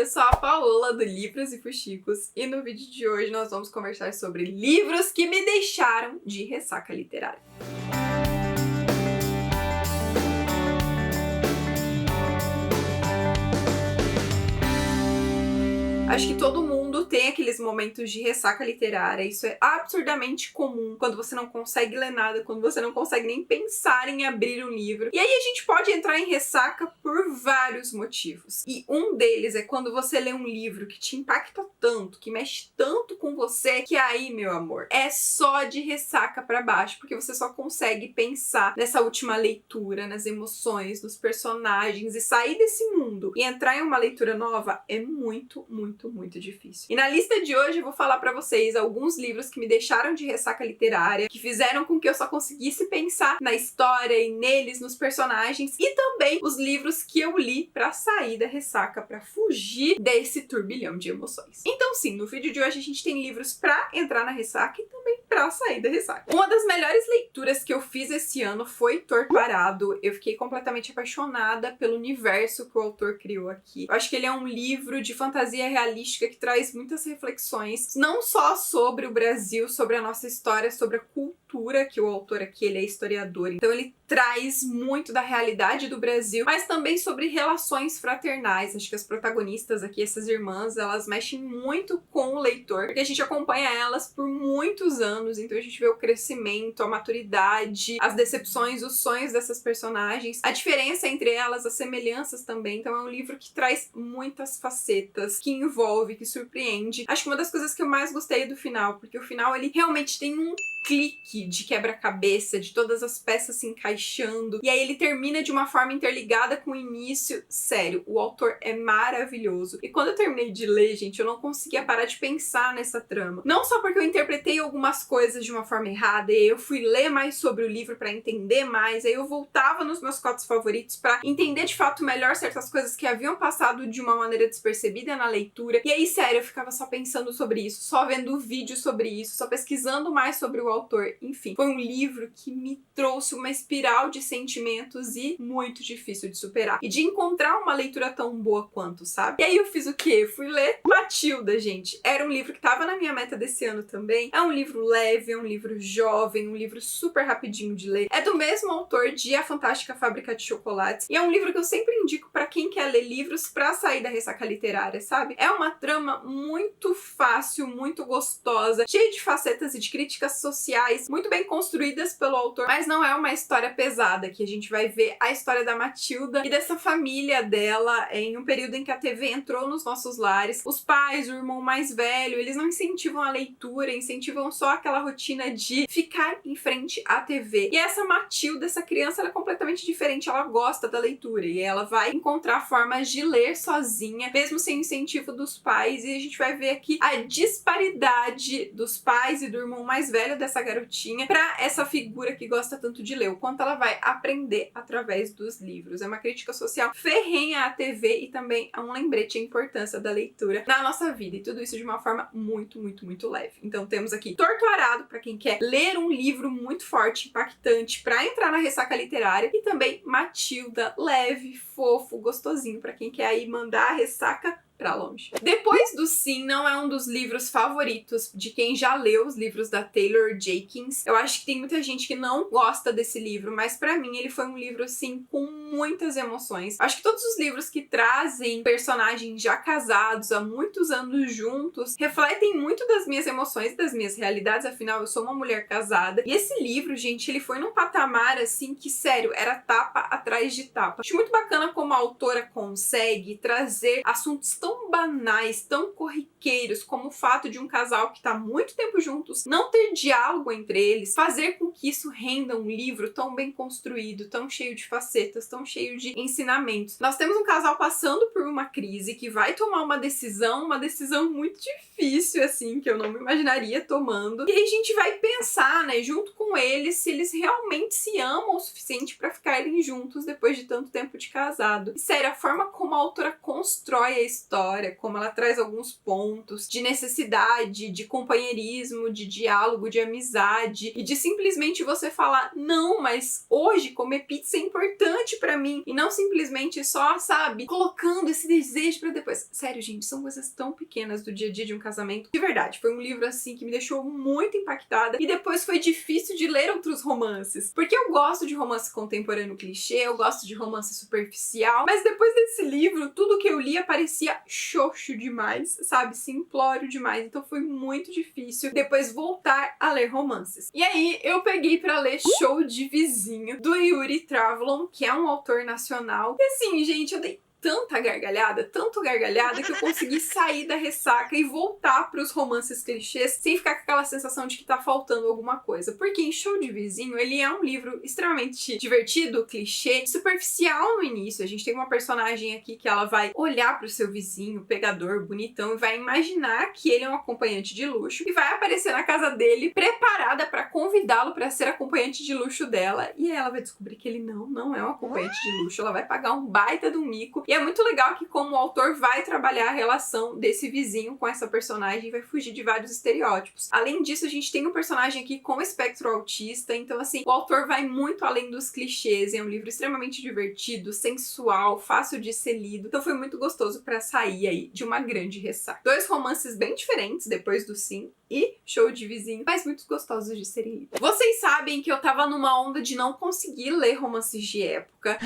eu sou a Paola do Livros e Fuxicos e no vídeo de hoje nós vamos conversar sobre livros que me deixaram de ressaca literária. Acho que todo mundo tem aqueles momentos de ressaca literária, isso é absurdamente comum quando você não consegue ler nada, quando você não consegue nem pensar em abrir um livro. E aí a gente pode entrar em ressaca por vários motivos. E um deles é quando você lê um livro que te impacta tanto, que mexe tanto com você, que aí, meu amor, é só de ressaca pra baixo, porque você só consegue pensar nessa última leitura, nas emoções, nos personagens, e sair desse mundo e entrar em uma leitura nova é muito difícil. E na lista de hoje eu vou falar pra vocês alguns livros que me deixaram de ressaca literária, que fizeram com que eu só conseguisse pensar na história e neles, nos personagens, e também os livros que eu li pra sair da ressaca, pra fugir desse turbilhão de emoções. Então sim, no vídeo de hoje a gente tem livros pra entrar na ressaca e também pra sair da ressaca. Uma das melhores leituras que eu fiz esse ano foi Torturado. Eu fiquei completamente apaixonada pelo universo que o autor criou aqui. Eu acho que ele é um livro de fantasia realística que traz muitas reflexões, não só sobre o Brasil, sobre a nossa história, sobre a cultura, que o autor aqui ele é historiador, então ele traz muito da realidade do Brasil, mas também sobre relações fraternais. Acho que as protagonistas aqui, essas irmãs, elas mexem muito com o leitor, porque a gente acompanha elas por muitos anos, então a gente vê o crescimento, a maturidade, as decepções, os sonhos dessas personagens, a diferença entre elas, as semelhanças também. Então é um livro que traz muitas facetas, que envolve, que surpreende. Acho que uma das coisas que eu mais gostei é do final, porque o final ele realmente tem um clique de quebra-cabeça, de todas as peças se encaixando, e aí ele termina de uma forma interligada com o início. Sério, o autor é maravilhoso. E quando eu terminei de ler, gente, eu não conseguia parar de pensar nessa trama. Não só porque eu interpretei algumas coisas de uma forma errada, e aí eu fui ler mais sobre o livro pra entender mais, aí eu voltava nos meus contos favoritos pra entender de fato melhor certas coisas que haviam passado de uma maneira despercebida na leitura. E aí, sério, eu ficava só pensando sobre isso, só vendo vídeo sobre isso, só pesquisando mais sobre o autor. Enfim, foi um livro que me trouxe uma espiral de sentimentos e muito difícil de superar. E de encontrar uma leitura tão boa quanto, sabe? E aí eu fiz o quê? Fui ler Matilda, gente. Era um livro que tava na minha meta desse ano também. É um livro leve, é um livro jovem, um livro super rapidinho de ler. É do mesmo autor de A Fantástica Fábrica de Chocolates. E é um livro que eu sempre indico pra quem quer ler livros pra sair da ressaca literária, sabe? É uma trama muito fácil, muito gostosa, cheia de facetas e de críticas sociais, muito bem construídas pelo autor, mas não é uma história pesada, que a gente vai ver a história da Matilda e dessa família dela em um período em que a TV entrou nos nossos lares. Os pais, o irmão mais velho, eles não incentivam a leitura, incentivam só aquela rotina de ficar em frente à TV. E essa Matilda, essa criança, ela é completamente diferente, ela gosta da leitura e ela vai encontrar formas de ler sozinha, mesmo sem incentivo dos pais, e a gente vai ver aqui a disparidade dos pais e do irmão mais velho dessa garotinha pra essa figura que gosta tanto de ler, o quanto ela vai aprender através dos livros. É uma crítica social ferrenha à TV e também é um lembrete à importância da leitura na nossa vida, e tudo isso de uma forma muito leve. Então temos aqui Torturado pra quem quer ler um livro muito forte, impactante, pra entrar na ressaca literária, e também Matilda, leve, fofo, gostosinho pra quem quer aí mandar a ressaca pra longe. Depois do Sim não é um dos livros favoritos de quem já leu os livros da Taylor Jenkins. Eu acho que tem muita gente que não gosta desse livro, mas pra mim ele foi um livro, assim, com muitas emoções. Acho que todos os livros que trazem personagens já casados há muitos anos juntos refletem muito das minhas emoções e das minhas realidades, afinal eu sou uma mulher casada. E esse livro, gente, ele foi num patamar, assim, que, sério, era tapa atrás de tapa. Acho muito bacana como a autora consegue trazer assuntos tão banais, tão corriqueiros, como o fato de um casal que tá há muito tempo juntos não ter diálogo entre eles, fazer com que isso renda um livro tão bem construído, tão cheio de facetas, tão cheio de ensinamentos. Nós temos um casal passando por uma crise que vai tomar uma decisão muito difícil, assim, que eu não me imaginaria tomando. E aí a gente vai pensar, né, junto com eles, se eles realmente se amam o suficiente pra ficarem juntos depois de tanto tempo de casado. E sério, a forma como a autora constrói a história história, como ela traz alguns pontos de necessidade, de companheirismo, de diálogo, de amizade e de simplesmente você falar, não, mas hoje comer pizza é importante pra mim e não simplesmente só, sabe, colocando esse desejo pra depois. Sério, gente, são coisas tão pequenas do dia a dia de um casamento. De verdade, foi um livro assim que me deixou muito impactada e depois foi difícil de ler outros romances, porque eu gosto de romance contemporâneo clichê, eu gosto de romance superficial, mas depois desse livro, tudo que eu lia parecia xoxo demais, sabe, simplório demais, então foi muito difícil depois voltar a ler romances. E aí eu peguei pra ler Show de Vizinho, do Yuri Travelon, que é um autor nacional, e assim, gente, eu dei tanta gargalhada, tanto gargalhada, que eu consegui sair da ressaca e voltar pros romances clichês sem ficar com aquela sensação de que tá faltando alguma coisa. Porque em Show de Vizinho, ele é um livro extremamente divertido, clichê, superficial no início. A gente tem uma personagem aqui que ela vai olhar pro seu vizinho, pegador, bonitão, e vai imaginar que ele é um acompanhante de luxo e vai aparecer na casa dele preparada pra convidá-lo pra ser acompanhante de luxo dela. E aí ela vai descobrir que ele não é um acompanhante de luxo. Ela vai pagar um baita do mico. E é muito legal que como o autor vai trabalhar a relação desse vizinho com essa personagem e vai fugir de vários estereótipos. Além disso, a gente tem um personagem aqui com espectro autista, então assim, o autor vai muito além dos clichês, é um livro extremamente divertido, sensual, fácil de ser lido, então foi muito gostoso pra sair aí de uma grande ressaca. 2 romances bem diferentes depois do Sim e Show de Vizinho, mas muito gostosos de serem lidos. Vocês sabem que eu tava numa onda de não conseguir ler romances de época.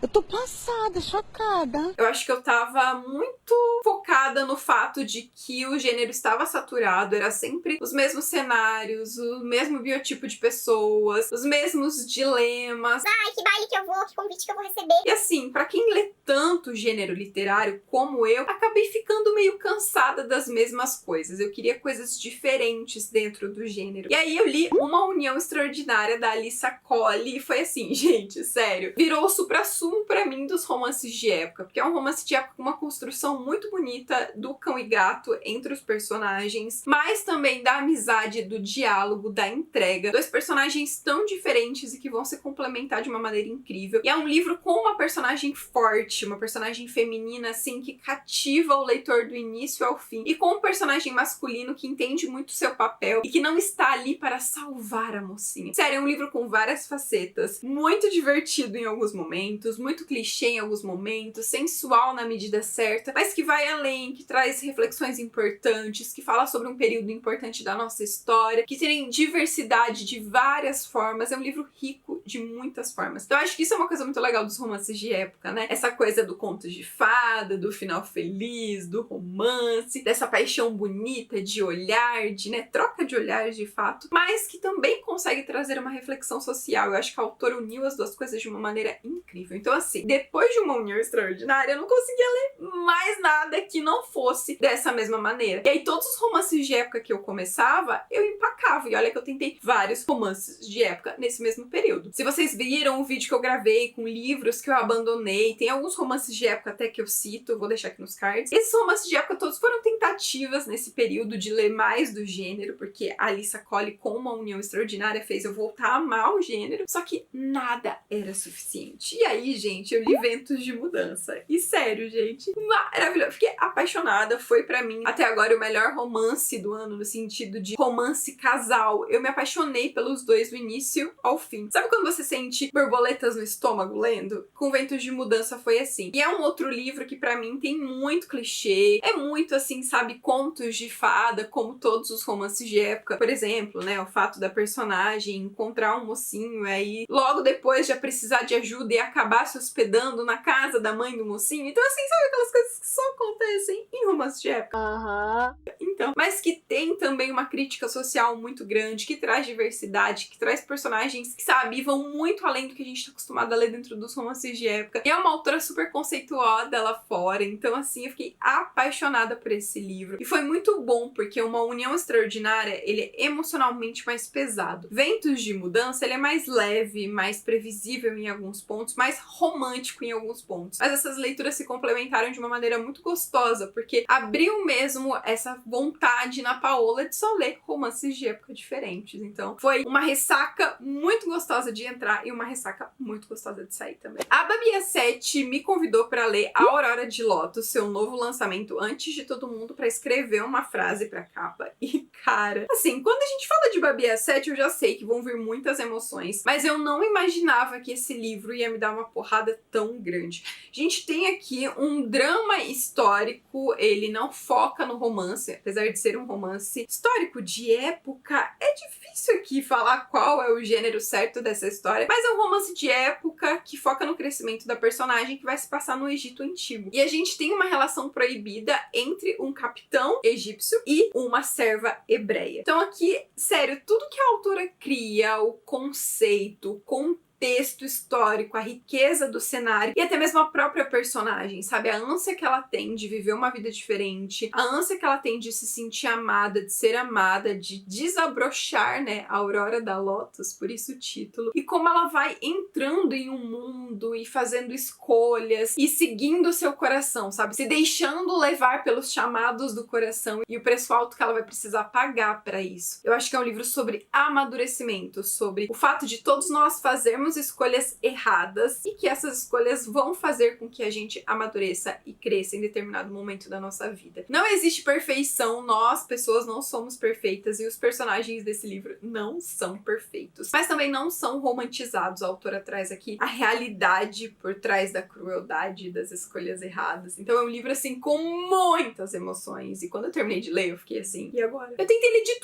Eu tô passada, chocada. Eu acho que eu tava muito focada no fato de que o gênero estava saturado, era sempre os mesmos cenários, o mesmo biotipo de pessoas, os mesmos dilemas. Ai, que baile que eu vou, que convite que eu vou receber. E assim, pra quem lê tanto gênero literário como eu, acabei ficando meio cansada das mesmas coisas. Eu queria coisas diferentes dentro do gênero. E aí eu li Uma União Extraordinária, da Alyssa Collie, e foi assim, gente, sério, virou o suprassumo pra mim dos romances de época, porque é um romance de época com uma construção muito bonita do cão e gato entre os personagens, mas também da amizade, do diálogo, da entrega. 2 personagens tão diferentes e que vão se complementar de uma maneira incrível. E é um livro com uma personagem forte, uma personagem feminina, assim, que cativa o leitor do início ao fim, e com um personagem masculino que entende muito seu papel e que não está ali para salvar a mocinha. Sério, é um livro com várias facetas, muito divertido em alguns momentos, muito clichê em alguns momentos, sensual na medida certa, mas que vai além, que traz reflexões importantes, que fala sobre um período importante da nossa história, que tem diversidade de várias formas. É um livro rico de muitas formas. Então eu acho que isso é uma coisa muito legal dos romances de época, né? Essa coisa do conto de fada, do final feliz, do romance, dessa paixão bonita de olhar, de, né, troca de olhares de fato, mas que também consegue trazer uma reflexão social. Eu acho que a autora uniu as duas coisas de uma maneira incrível. Então assim, depois de Uma União Extraordinária, eu não conseguia ler mais nada que não fosse dessa mesma maneira. E aí todos os romances de época que eu começava, eu empacava. E olha que eu tentei vários romances de época nesse mesmo período. Se vocês viram o vídeo que eu gravei com livros que eu abandonei, tem alguns romances de época até que eu cito, eu vou deixar aqui nos cards. Esses romances de época todos foram tentativas nesse período de ler mais do gênero, porque a Alyssa Collie, com Uma União Extraordinária, fez eu voltar a amar o gênero, só que nada era suficiente. E aí, gente, eu li Ventos de Mudança. E sério, gente, maravilhoso. Fiquei apaixonada, foi pra mim até agora o melhor romance do ano, no sentido de romance casal. Eu me apaixonei pelos 2 do início ao fim. Sabe quando você sente borboletas no estômago lendo? Com Ventos de Mudança foi assim. E é um outro livro que pra mim tem muito clichê, é muito assim, sabe, contos de fada, como todos os romances de época. Por exemplo, né, o fato da personagem encontrar um mocinho e aí logo depois já precisar de ajuda e acabar se hospedando na casa da mãe do mocinho. Então assim, sabe aquelas coisas que só acontecem em romances de época? Então, mas que tem também uma crítica social muito grande, que traz diversidade, que traz personagens que, sabe, vão muito além do que a gente tá acostumado a ler dentro dos romances de época. E é uma autora super conceituada lá fora, então assim, eu fiquei apaixonada por esse livro. E foi muito bom, porque Uma União Paixão Extraordinária, ele é emocionalmente mais pesado. Ventos de Mudança, ele é mais leve, mais previsível em alguns pontos, mais romântico em alguns pontos. Mas essas leituras se complementaram de uma maneira muito gostosa, porque abriu mesmo essa vontade na Paola de só ler romances de época diferentes. Então, foi uma ressaca muito gostosa de entrar e uma ressaca muito gostosa de sair também. A Babi 7 me convidou para ler A Aurora de Lotus, seu novo lançamento, antes de todo mundo, para escrever uma frase pra capa. E, cara, assim, quando a gente fala de Babi 7, eu já sei que vão vir muitas emoções, mas eu não imaginava que esse livro ia me dar uma porrada tão grande. A gente tem aqui um drama histórico, ele não foca no romance, apesar de ser um romance histórico de época. É difícil aqui falar qual é o gênero certo dessa história, mas é um romance de época que foca no crescimento da personagem, que vai se passar no Egito Antigo. E a gente tem uma relação proibida entre um capitão egípcio e uma serva hebreia. Então aqui, sério, tudo que a autora cria, o conceito, o contexto histórico, a riqueza do cenário e até mesmo a própria personagem, sabe? A ânsia que ela tem de viver uma vida diferente, a ânsia que ela tem de se sentir amada, de ser amada, de desabrochar, né? A Aurora da Lotus, por isso o título. E como ela vai entrando em um mundo e fazendo escolhas e seguindo o seu coração, sabe? Se deixando levar pelos chamados do coração e o preço alto que ela vai precisar pagar para isso. Eu acho que é um livro sobre amadurecimento, sobre o fato de todos nós fazermos escolhas erradas e que essas escolhas vão fazer com que a gente amadureça e cresça em determinado momento da nossa vida. Não existe perfeição, nós, pessoas, não somos perfeitas e os personagens desse livro não são perfeitos. Mas também não são romantizados. A autora traz aqui a realidade por trás da crueldade das escolhas erradas. Então é um livro, assim, com muitas emoções. E quando eu terminei de ler, eu fiquei assim, e agora? Eu tentei ler de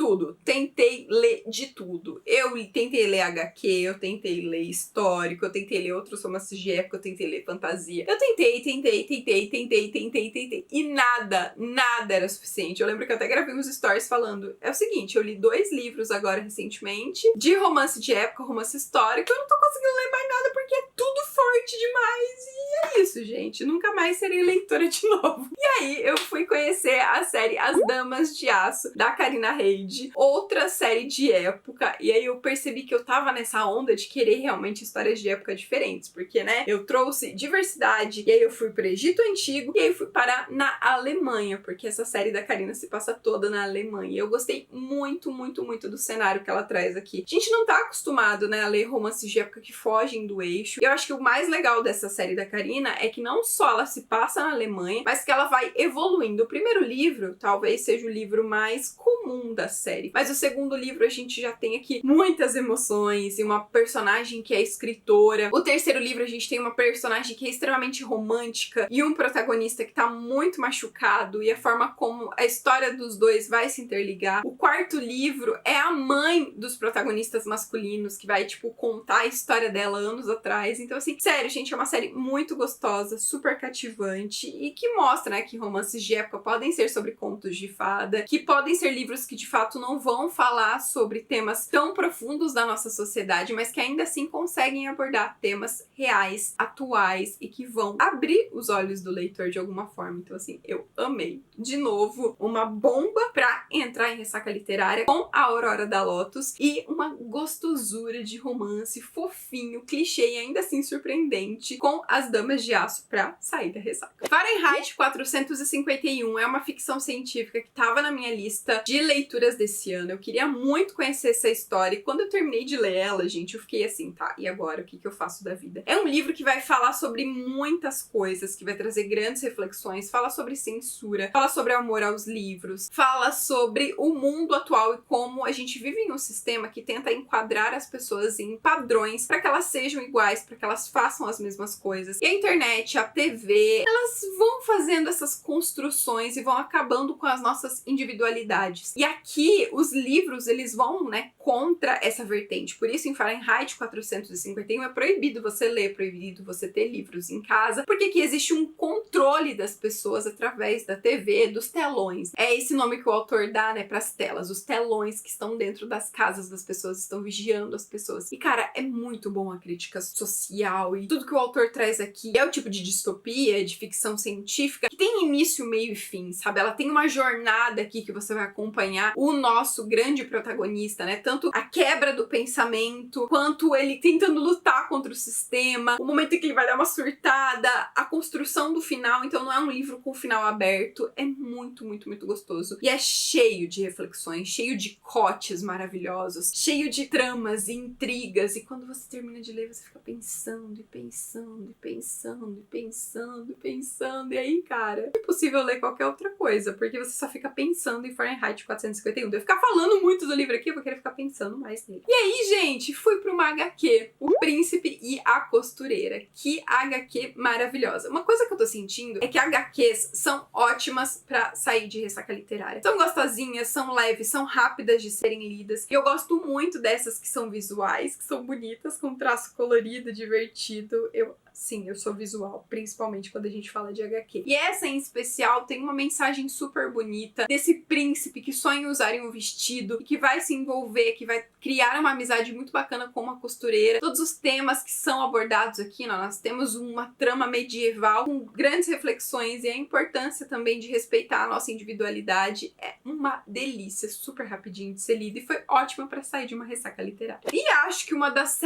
tudo. Eu tentei ler HQ, eu tentei ler histórico, eu tentei ler outros romances de época, eu tentei ler fantasia. Eu tentei. E nada era suficiente. Eu lembro que eu até gravei uns stories falando, é o seguinte, eu li 2 livros agora recentemente, de romance de época, romance histórico, eu não tô conseguindo ler mais nada porque é tudo forte demais. E é isso, gente. Nunca mais serei leitora de novo. E aí, eu fui conhecer a série As Damas de Aço, da Karina Reid, outra série de época, e aí eu percebi que eu tava nessa onda de querer realmente histórias de época diferentes, porque, né, eu trouxe diversidade, e aí eu fui pro Egito Antigo, e aí eu fui parar na Alemanha, porque essa série da Karina se passa toda na Alemanha, e eu gostei muito do cenário que ela traz aqui. A gente não tá acostumado, né, a ler romances de época que fogem do eixo, e eu acho que o mais legal dessa série da Karina é que não só ela se passa na Alemanha, mas que ela vai evoluindo. O primeiro livro talvez seja o livro mais comum da série, mas o segundo livro a gente já tem aqui muitas emoções e uma personagem que é escritora. O terceiro livro a gente tem uma personagem que é extremamente romântica e um protagonista que tá muito machucado e a forma como a história dos dois vai se interligar. O quarto livro é a mãe dos protagonistas masculinos que vai, tipo, contar a história dela anos atrás. Então, assim, sério, gente, é uma série muito gostosa, super cativante e que mostra, né, que romances de época podem ser sobre contos de fada, que podem ser livros que de fato não vão falar sobre temas tão profundos da nossa sociedade, mas que ainda assim conseguem abordar temas reais, atuais e que vão abrir os olhos do leitor de alguma forma. Então, assim, eu amei. De novo, uma bomba pra entrar em ressaca literária com A Aurora da Lotus e uma gostosura de romance fofinho, clichê e ainda assim surpreendente com As Damas de Aço pra sair da ressaca. Fahrenheit 451 é uma ficção científica que tava na minha lista de leituras desse ano. Eu queria muito conhecer essa história e quando eu terminei de ler ela, gente, eu fiquei assim, tá, e agora? O que eu faço da vida? É um livro que vai falar sobre muitas coisas, que vai trazer grandes reflexões, fala sobre censura, fala sobre amor aos livros, fala sobre o mundo atual e como a gente vive em um sistema que tenta enquadrar as pessoas em padrões para que elas sejam iguais, para que elas façam as mesmas coisas. E a internet, a TV, elas vão fazendo essas construções e vão acabando com as nossas individualidades. E aqui, os livros, eles vão, né, contra essa vertente. Por isso, em Fahrenheit 451 é proibido você ler, proibido você ter livros em casa, porque aqui existe um controle das pessoas através da TV, dos telões. É esse nome que o autor dá, né, pras telas, os telões que estão dentro das casas das pessoas, estão vigiando as pessoas. E, cara, é muito bom a crítica social e tudo que o autor traz aqui é o tipo de distopia, de ficção científica, que tem início, meio e fim, sabe? Ela tem uma jornada aqui que você vai acompanhar o nosso grande protagonista, né? Tanto a quebra do pensamento, quanto ele tentando lutar contra o sistema, o momento em que ele vai dar uma surtada, a construção do final. Então não é um livro com final aberto, é muito, muito, muito gostoso. E é cheio de reflexões, cheio de cotes maravilhosos, cheio de tramas e intrigas. E quando você termina de ler, você fica pensando e pensando e pensando e pensando e pensando. E aí, cara, é impossível ler qualquer outra coisa, porque você só fica pensando em Fahrenheit 451. Eu ficar falando muito do livro aqui, eu vou querer ficar pensando mais nele. E aí, gente, fui pra uma HQ, O Príncipe e a Costureira. Que HQ maravilhosa. Uma coisa que eu tô sentindo é que HQs são ótimas pra sair de ressaca literária. São gostosinhas, são leves, são rápidas de serem lidas. E eu gosto muito dessas que são visuais, que são bonitas, com traço colorido, divertido. Sim, eu sou visual, principalmente quando a gente fala de HQ. E essa em especial tem uma mensagem super bonita desse príncipe que sonha em usar um vestido e que vai se envolver, que vai criar uma amizade muito bacana com uma costureira. Todos os temas que são abordados aqui, nós temos uma trama medieval com grandes reflexões e a importância também de respeitar a nossa individualidade. É uma delícia, super rapidinho de ser lido e foi ótima pra sair de uma ressaca literária. E acho que uma das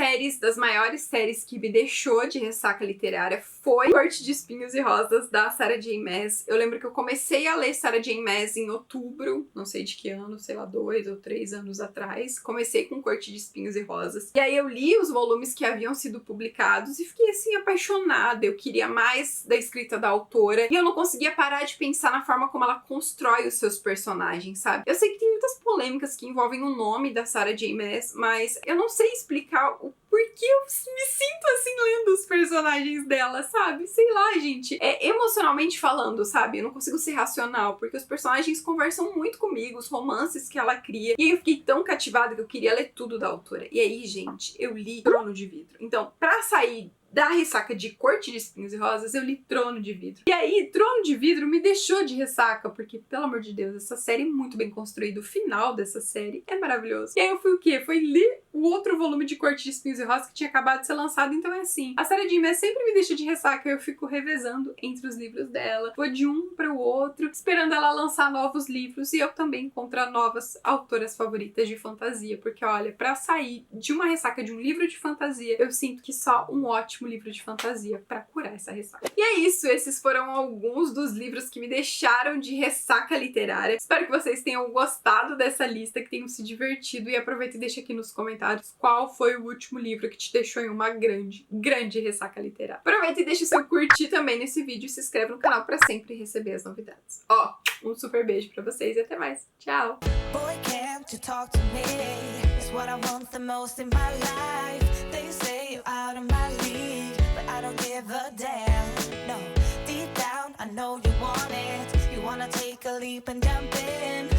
maiores séries que me deixou de ressaca literária foi Corte de Espinhos e Rosas, da Sarah J. Maas. Eu lembro que eu comecei a ler Sarah J. Maas em outubro, não sei de que ano, sei lá, 2 ou 3 anos atrás. Comecei com Corte de Espinhos e Rosas. E aí eu li os volumes que haviam sido publicados e fiquei assim apaixonada. Eu queria mais da escrita da autora e eu não conseguia parar de pensar na forma como ela constrói os seus personagens, sabe? Eu sei que tem muitas polêmicas que envolvem o nome da Sarah J. Maas, mas eu não sei explicar o porquê eu me sinto assim lendo os personagens dela, sabe? Sei lá, gente. Emocionalmente falando, sabe? Eu não consigo ser racional, porque os personagens conversam muito comigo, os romances que ela cria. E aí eu fiquei tão cativada que eu queria ler tudo da autora. E aí, gente, eu li Trono de Vidro. Então, pra sair da ressaca de Corte de Espinhos e Rosas, eu li Trono de Vidro. E aí, Trono de Vidro me deixou de ressaca, porque, pelo amor de Deus, essa série é muito bem construída. O final dessa série é maravilhoso. E aí eu fui o quê? Foi ler o outro volume de Corte de Espinhos e Rosas que tinha acabado de ser lançado. Então é assim, a Sarah J. Maas sempre me deixa de ressaca, eu fico revezando entre os livros dela. Vou de um para o outro, esperando ela lançar novos livros e eu também encontrar novas autoras favoritas de fantasia. Porque, olha, pra sair de uma ressaca de um livro de fantasia, eu sinto que só um ótimo livro de fantasia pra curar essa ressaca. E é isso, esses foram alguns dos livros que me deixaram de ressaca literária. Espero que vocês tenham gostado dessa lista, que tenham se divertido e aproveita e deixa aqui nos comentários qual foi o último livro que te deixou em uma grande, grande ressaca literária. Aproveita e deixa o seu curtir também nesse vídeo e se inscreve no canal pra sempre receber as novidades. Ó, um super beijo pra vocês e até mais. Tchau! Boy, can't you talk to me? It's what I want the most in my life. They say you're out of my league, but I don't give a damn. No, deep down I know you want it. You wanna take a leap and jump in.